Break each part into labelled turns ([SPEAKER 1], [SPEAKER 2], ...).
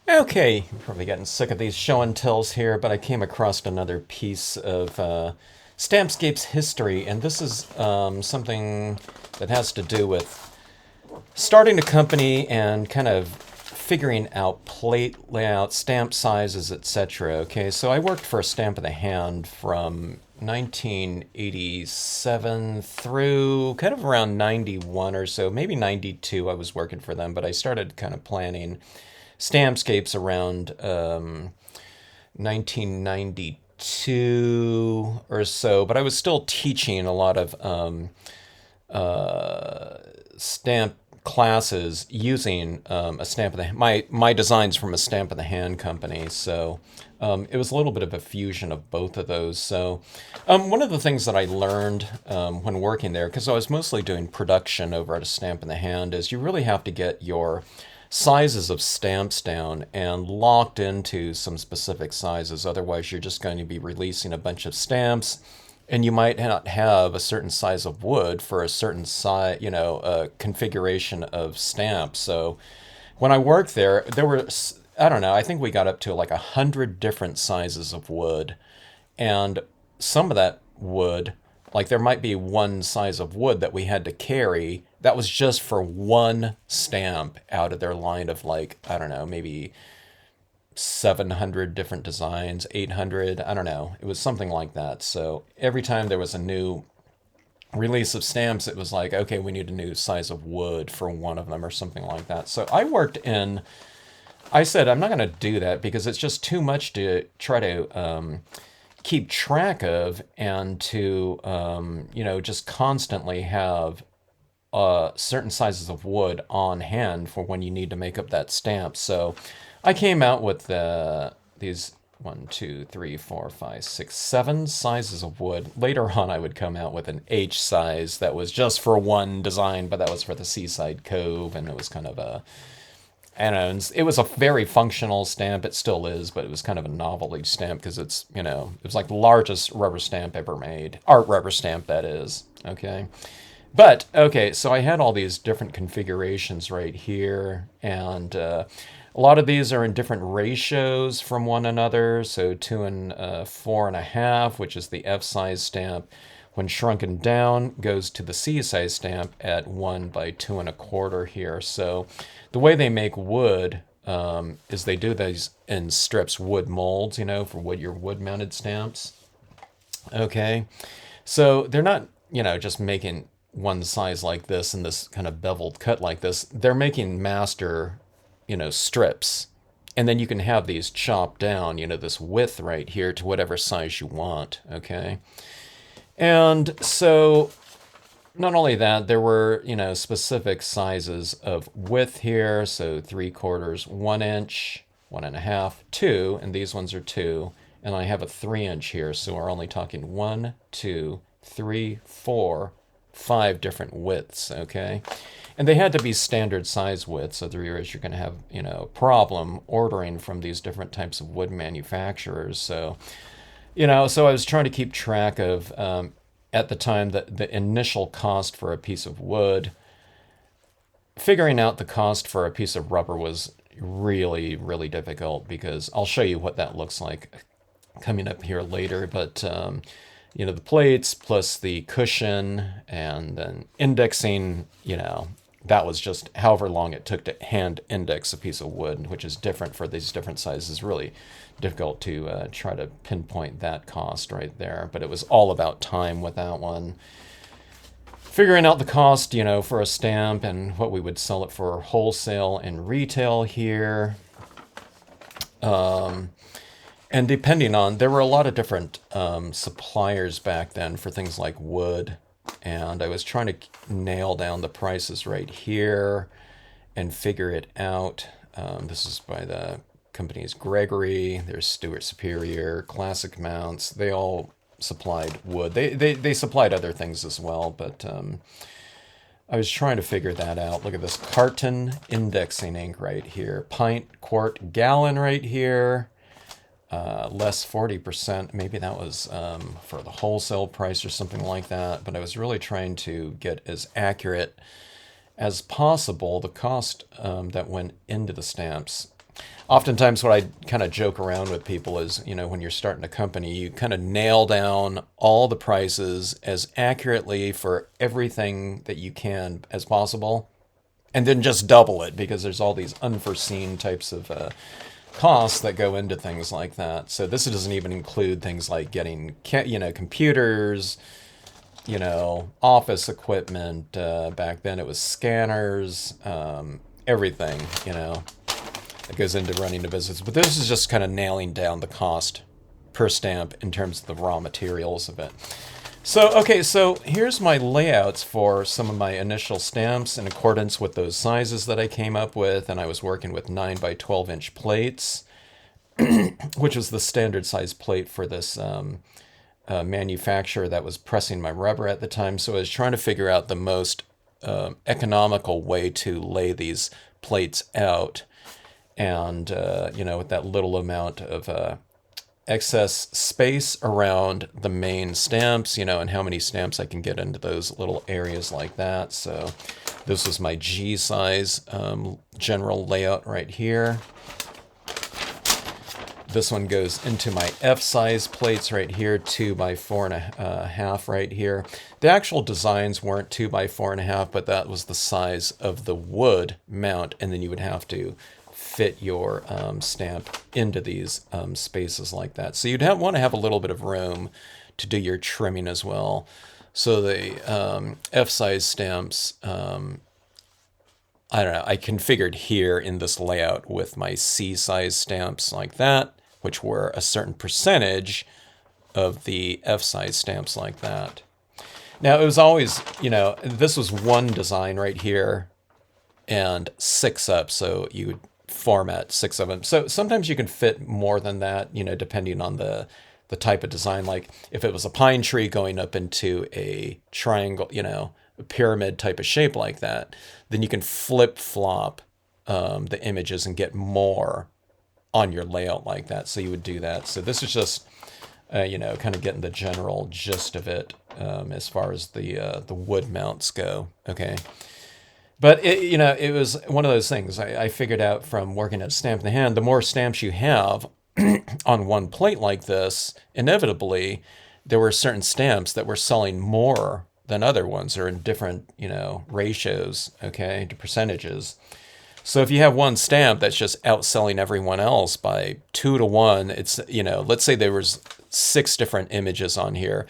[SPEAKER 1] Okay, you're probably getting sick of these show and tells here, but I came across another piece of Stampscapes history, and this is something that has to do with starting a company and kind of figuring out plate layout, stamp sizes, etc. Okay, so I worked for a Stamp of the Hand from 1987 through kind of around 91 or so, maybe 92. I was working for them, but I started kind of planning Stampscapes around 1992 or so, but I was still teaching a lot of stamp classes using a stamp of the my designs from a stamp of the hand company. So it was a little bit of a fusion of both of those. So one of the things that I learned when working there, because I was mostly doing production over at a stamp in the hand, is you really have to get your sizes of stamps down and locked into some specific sizes. Otherwise, you're just going to be releasing a bunch of stamps, and you might not have a certain size of wood for a certain size, configuration of stamps. So when I worked there, there were, I don't know, I think we got up to like 100 different sizes of wood, and some of that wood, like there might be one size of wood that we had to carry that was just for one stamp out of their line of, like, I don't know, maybe 700 different designs, 800, I don't know. It was something like that. So every time there was a new release of stamps, it was like, okay, we need a new size of wood for one of them or something like that. So I said, I'm not going to do that because it's just too much to try to keep track of, and to, just constantly have certain sizes of wood on hand for when you need to make up that stamp. So I came out with these one, two, three, four, five, six, seven sizes of wood. Later on, I would come out with an H size that was just for one design, but that was for the Seaside Cove, and it was kind of a, I don't know, it was a very functional stamp. It still is, but it was kind of a novelty stamp because it was like the largest rubber stamp ever made. Art rubber stamp, that is. Okay. But, okay, so I had all these different configurations right here, and a lot of these are in different ratios from one another. So 2 and 4.5, which is the F size stamp, when shrunken down, goes to the C size stamp at 1 by 2 1/4 here. So the way they make wood is they do these in strips, wood molds, for your wood mounted stamps. Okay. So they're not, just making one size like this and this kind of beveled cut like this. They're making master, strips. And then you can have these chopped down, this width right here to whatever size you want. Okay. And so not only that, there were, specific sizes of width here. So 3/4, 1 inch, 1.5, 2, and these ones are 2. And I have a 3 inch here. So we're only talking 1, 2, 3, 4, 5 different widths. Okay. And they had to be standard size widths. Otherwise, you're going to have, a problem ordering from these different types of wood manufacturers. So, so I was trying to keep track of, at the time, the initial cost for a piece of wood. Figuring out the cost for a piece of rubber was really, really difficult because I'll show you what that looks like coming up here later. But, the plates plus the cushion and then indexing, that was just however long it took to hand index a piece of wood, which is different for these different sizes. Really difficult to try to pinpoint that cost right there. But it was all about time with that one. Figuring out the cost, for a stamp and what we would sell it for wholesale and retail here. And depending on, there were a lot of different suppliers back then for things like wood. And I was trying to nail down the prices right here and figure it out. This is by the companies Gregory, there's Stuart Superior, Classic Mounts. They all supplied wood. They supplied other things as well, but I was trying to figure that out. Look at this carton indexing ink right here. Pint, quart, gallon right here. Less 40%. Maybe that was for the wholesale price or something like that. But I was really trying to get as accurate as possible the cost that went into the stamps. Oftentimes what I kind of joke around with people is, when you're starting a company, you kind of nail down all the prices as accurately for everything that you can as possible, and then just double it because there's all these unforeseen types of costs that go into things like that. So this doesn't even include things like getting, computers, office equipment. Back then it was scanners, everything, that goes into running a business. But this is just kind of nailing down the cost per stamp in terms of the raw materials of it. So, okay, so here's my layouts for some of my initial stamps in accordance with those sizes that I came up with. And I was working with 9 by 12 inch plates, which was the standard size plate for this manufacturer that was pressing my rubber at the time. So I was trying to figure out the most economical way to lay these plates out. And, with that little amount of excess space around the main stamps, and how many stamps I can get into those little areas like that. So this was my G size general layout right here. This one goes into my F size plates right here, 2 by 4.5 right here. The actual designs weren't 2 by 4.5, but that was the size of the wood mount, and then you would have to fit your stamp into these spaces like that. So you'd want to have a little bit of room to do your trimming as well. So the F-size stamps, I don't know, I configured here in this layout with my C-size stamps like that, which were a certain percentage of the F-size stamps like that. Now, it was always, this was one design right here and 6 up, so you would format 6 of them. So sometimes you can fit more than that, depending on the type of design. Like if it was a pine tree going up into a triangle, a pyramid type of shape like that, then you can flip flop the images and get more on your layout like that. So you would do that. So this is just, kind of getting the general gist of it as far as the wood mounts go. Okay. But it was one of those things I figured out from working at Stamp in the Hand. The more stamps you have on one plate like this, inevitably there were certain stamps that were selling more than other ones, or in different ratios, okay, to percentages. So if you have one stamp that's just outselling everyone else by 2 to 1, it's let's say there was 6 different images on here.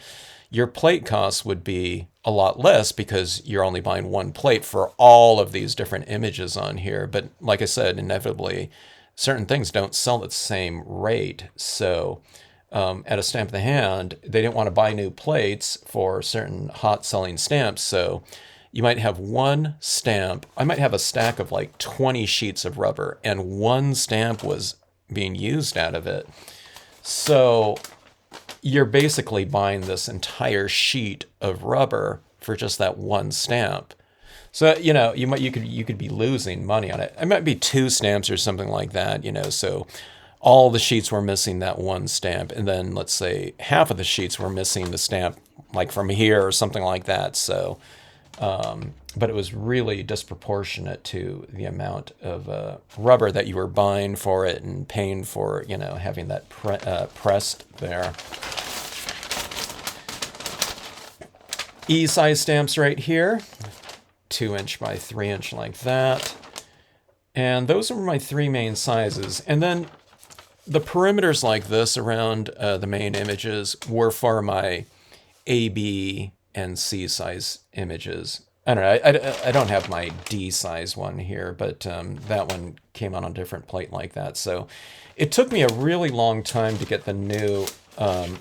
[SPEAKER 1] Your plate costs would be a lot less because you're only buying one plate for all of these different images on here. But like I said, inevitably, certain things don't sell at the same rate. So at a Stamp in the Hand, they didn't want to buy new plates for certain hot selling stamps. So you might have one stamp. I might have a stack of like 20 sheets of rubber, and one stamp was being used out of it. So you're basically buying this entire sheet of rubber for just that one stamp. So you could be losing money on it. It might be 2 stamps or something like that. So all the sheets were missing that one stamp, and then let's say half of the sheets were missing the stamp, like from here or something like that. So, but it was really disproportionate to the amount of rubber that you were buying for it and paying for, having that pressed there. E-size stamps right here, 2 inch by 3 inch like that. And those are my 3 main sizes. And then the perimeters like this around the main images were for my A, B, and C size images. I don't know, I don't have my D size one here, but that one came on a different plate like that. So it took me a really long time to get the new,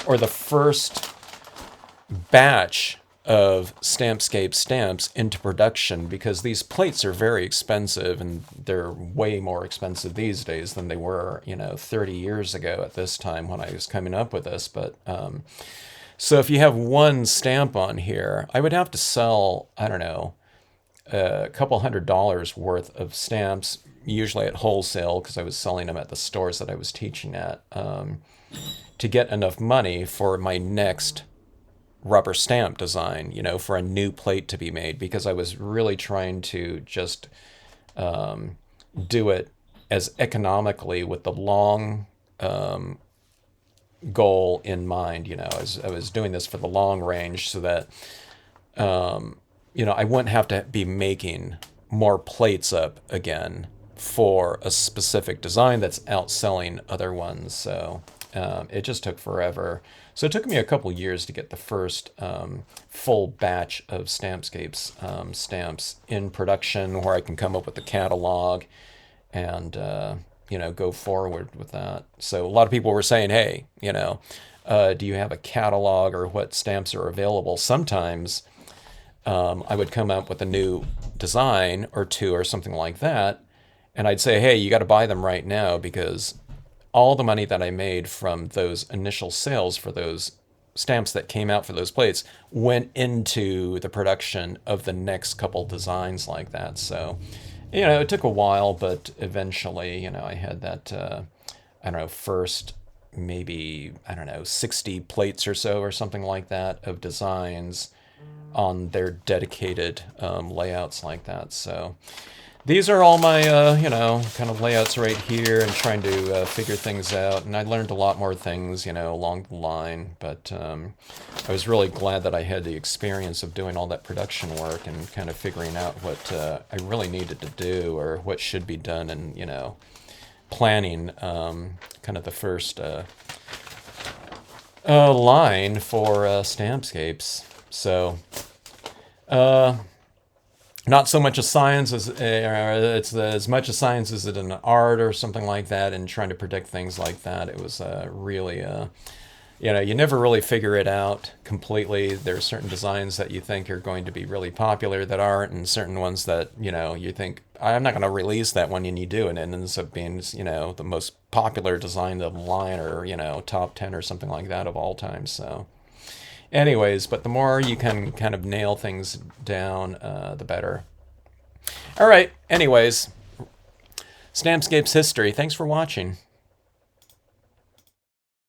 [SPEAKER 1] or the first batch of Stampscapes stamps into production, because these plates are very expensive, and they're way more expensive these days than they were 30 years ago at this time when I was coming up with this. But so if you have one stamp on here, I would have to sell, I don't know, a couple $100 worth of stamps, usually at wholesale, because I was selling them at the stores that I was teaching at, to get enough money for my next rubber stamp design, for a new plate to be made, because I was really trying to just do it as economically with the long goal in mind. I was doing this for the long range so that I wouldn't have to be making more plates up again for a specific design that's outselling other ones. So it just took forever. So it took me a couple years to get the first full batch of Stampscapes stamps in production where I can come up with a catalog and go forward with that. So a lot of people were saying, hey, do you have a catalog or what stamps are available? Sometimes I would come up with a new design or two or something like that, and I'd say, hey, you got to buy them right now because all the money that I made from those initial sales for those stamps that came out for those plates went into the production of the next couple designs like that. So, it took a while, but eventually, I had that, first maybe, 60 plates or so or something like that of designs on their dedicated layouts like that. So these are all my, kind of layouts right here and trying to figure things out. And I learned a lot more things, along the line. But I was really glad that I had the experience of doing all that production work and kind of figuring out what I really needed to do or what should be done and, planning kind of the first line for Stampscapes. So, not so much a science as it's as much a science as it an art or something like that. And trying to predict things like that, it was really, you never really figure it out completely. There are certain designs that you think are going to be really popular that aren't, and certain ones that you think I'm not going to release that one, and you do, and it ends up being the most popular design of the line or top 10 or something like that of all time. So. Anyways, but the more you can kind of nail things down, the better. All right. Anyways, Stampscapes history. Thanks for watching.